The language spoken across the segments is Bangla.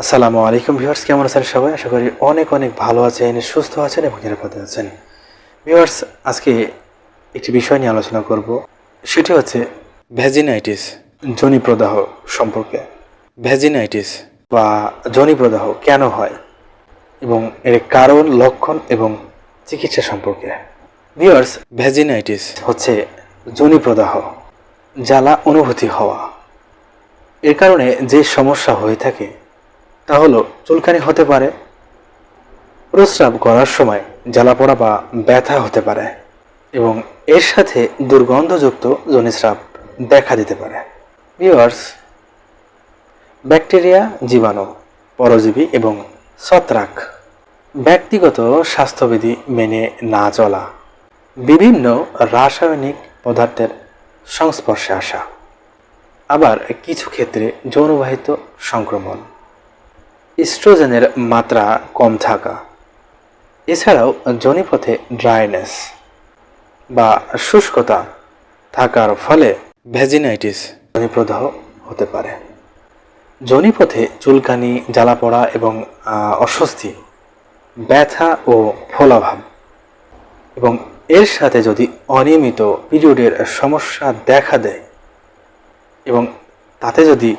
আসসালামু আলাইকুম ভিউয়ার্স, কেমন আছেন সবাই? আশা করি অনেক অনেক ভালো আছেন, সুস্থ আছেন এবং নিরাপদে আছেন। ভিউয়ার্স, আজকে একটি বিষয় নিয়ে আলোচনা করব, সেটি হচ্ছে ভ্যাজিনাইটিস, যোনিপ্রদাহ সম্পর্কে। ভ্যাজিনাইটিস বা যোনিপ্রদাহ কেন হয় এবং এর কারণ, লক্ষণ এবং চিকিৎসা সম্পর্কে। ভিউয়ার্স, ভ্যাজিনাইটিস হচ্ছে যোনিপ্রদাহ, জ্বালা অনুভূতি হওয়া। এর কারণে যে সমস্যা হয়ে থাকে তা হলো চুলকানি হতে পারে, প্রস্রাব করার সময় জ্বালাপোড়া বা ব্যথা হতে পারে এবং এর সাথে দুর্গন্ধযুক্ত যোনিস্রাব দেখা দিতে পারে। ভিউয়ার্স, ব্যাকটেরিয়া, জীবাণু, পরজীবী এবং ছত্রাক, ব্যক্তিগত স্বাস্থ্যবিধি মেনে না চলা, বিভিন্ন রাসায়নিক পদার্থের সংস্পর্শে আসা, আবার কিছু ক্ষেত্রে যৌনবাহিত সংক্রমণ, ইস্ট্রোজেনের মাত্রা কম থাকা, এছাড়াও যোনিপথে ড্রাইনেস বা শুষ্কতা থাকার ফলে ভ্যাজিনাইটিস, যোনিপ্রদাহ হতে পারে। যোনিপথে চুলকানি, জ্বালাপোড়া এবং অস্বস্তি, ব্যথা ও ফোলাভাব এবং এর সাথে যদি অনিয়মিত পিরিয়ডের সমস্যা দেখা দেয় এবং তাতে যদি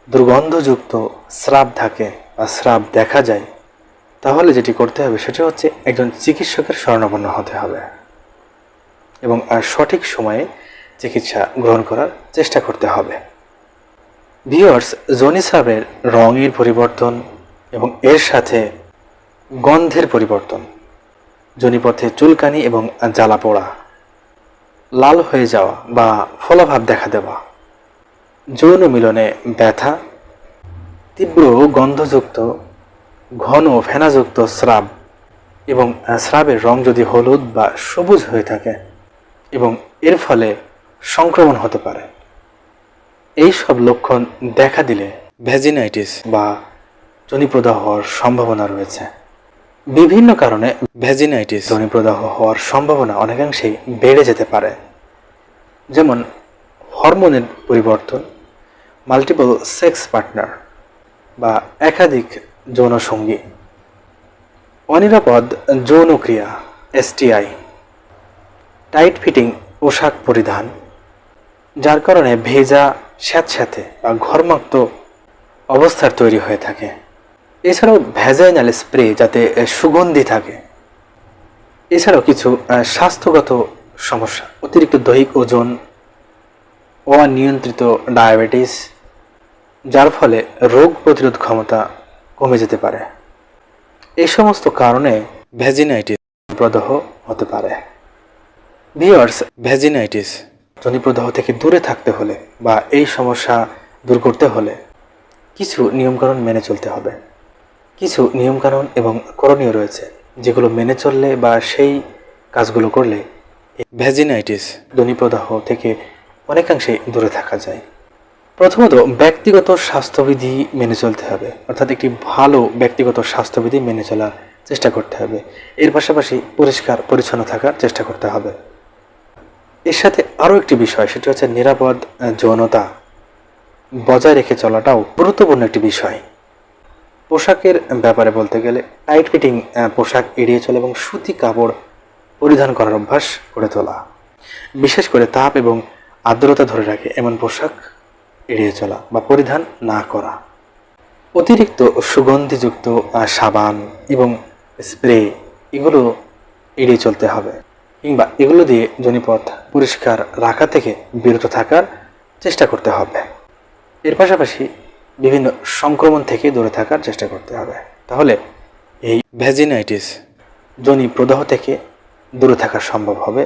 দুর্গন্ধযুক্ত স্রাব থাকে বা স্রাব দেখা যায়, তাহলে যেটি করতে হবে সেটা হচ্ছে একজন চিকিৎসকের শরণাপন্ন হতে হবে এবং সঠিক সময়ে চিকিৎসা গ্রহণ করার চেষ্টা করতে হবে। ভিউয়ার্স, যোনিস্রাবের রঙের পরিবর্তন এবং এর সাথে গন্ধের পরিবর্তন, যোনিপথে চুলকানি এবং জ্বালাপোড়া, লাল হয়ে যাওয়া বা ফোলাভাব দেখা দেওয়া, যৌন মিলনে ব্যথা, তীব্র গন্ধযুক্ত ঘন ফেনাযুক্ত স্রাব এবং স্রাবের রং যদি হলুদ বা সবুজ হয়ে থাকে এবং এর ফলে সংক্রমণ হতে পারে, এই সব লক্ষণ দেখা দিলে ভ্যাজিনাইটিস বা যোনিপ্রদাহ হওয়ার সম্ভাবনা রয়েছে। বিভিন্ন কারণে ভ্যাজিনাইটিস, যোনিপ্রদাহ হওয়ার সম্ভাবনা অনেকাংশেই বেড়ে যেতে পারে, যেমন হরমোনের পরিবর্তন, মাল্টিপল সেক্স পার্টনার বা একাধিক যৌনসঙ্গী, অনিরাপদ যৌনক্রিয়া STI, টাইট ফিটিং পোশাক পরিধান যার কারণে ভেজা, স্যাঁতস্যাঁতে বা ঘর্মাক্ত অবস্থার তৈরি হয়ে থাকে, এছাড়াও ভ্যাজাইনাল স্প্রে যাতে সুগন্ধি থাকে, এছাড়াও কিছু স্বাস্থ্যগত সমস্যা, অতিরিক্ত দৈহিক ওজন, অনিয়ন্ত্রিত ডায়াবেটিস যার ফলে রোগ প্রতিরোধ ক্ষমতা কমে যেতে পারে। এই সমস্ত কারণে ভ্যাজিনাইটিস, যোনিপ্রদাহ হতে পারে। ভিউয়ার্স, ভ্যাজিনাইটিস, যোনিপ্রদাহ থেকে দূরে থাকতে হলে বা এই সমস্যা দূর করতে হলে কিছু নিয়মকানুন মেনে চলতে হবে। কিছু নিয়মকানুন এবং করণীয় রয়েছে যেগুলো মেনে চললে বা সেই কাজগুলো করলে ভ্যাজিনাইটিস, যোনিপ্রদাহ থেকে অনেকাংশেই দূরে থাকা যায়। প্রথমত, ব্যক্তিগত স্বাস্থ্যবিধি মেনে চলতে হবে, অর্থাৎ একটি ভালো ব্যক্তিগত স্বাস্থ্যবিধি মেনে চলার চেষ্টা করতে হবে। এর পাশাপাশি পরিষ্কার পরিচ্ছন্ন থাকার চেষ্টা করতে হবে। এর সাথে আরও একটি বিষয়, সেটি হচ্ছে নিরাপদ যৌনতা বজায় রেখে চলাটাও গুরুত্বপূর্ণ একটি বিষয়। পোশাকের ব্যাপারে বলতে গেলে টাইট ফিটিং পোশাক এড়িয়ে চলা এবং সুতি কাপড় পরিধান করার অভ্যাস গড়ে তোলা, বিশেষ করে তাপ এবং আর্দ্রতা ধরে রাখে এমন পোশাক এড়িয়ে চলা বা পরিধান না করা, অতিরিক্ত সুগন্ধিযুক্ত সাবান এবং স্প্রে এগুলো এড়িয়ে চলতে হবে, কিংবা এগুলো দিয়ে যোনিপথ পরিষ্কার রাখা থেকে বিরত থাকার চেষ্টা করতে হবে। এর পাশাপাশি বিভিন্ন সংক্রমণ থেকে দূরে থাকার চেষ্টা করতে হবে। তাহলে এই ভ্যাজিনাইটিস, যোনিপ্রদাহ থেকে দূরে থাকা সম্ভব হবে।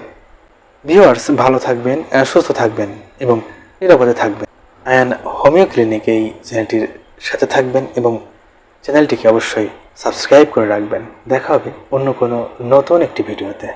ভিউয়ার্স, ভালো থাকবেন, সুস্থ থাকবেন এবং নিরাপদে থাকবেন। হোমিও ক্লিনিক এই চ্যানেলটির সাথে থাকবেন এবং চ্যানেলটিকে অবশ্যই সাবস্ক্রাইব করে রাখবেন। দেখা হবে অন্য কোনো নতুন একটি ভিডিওতে।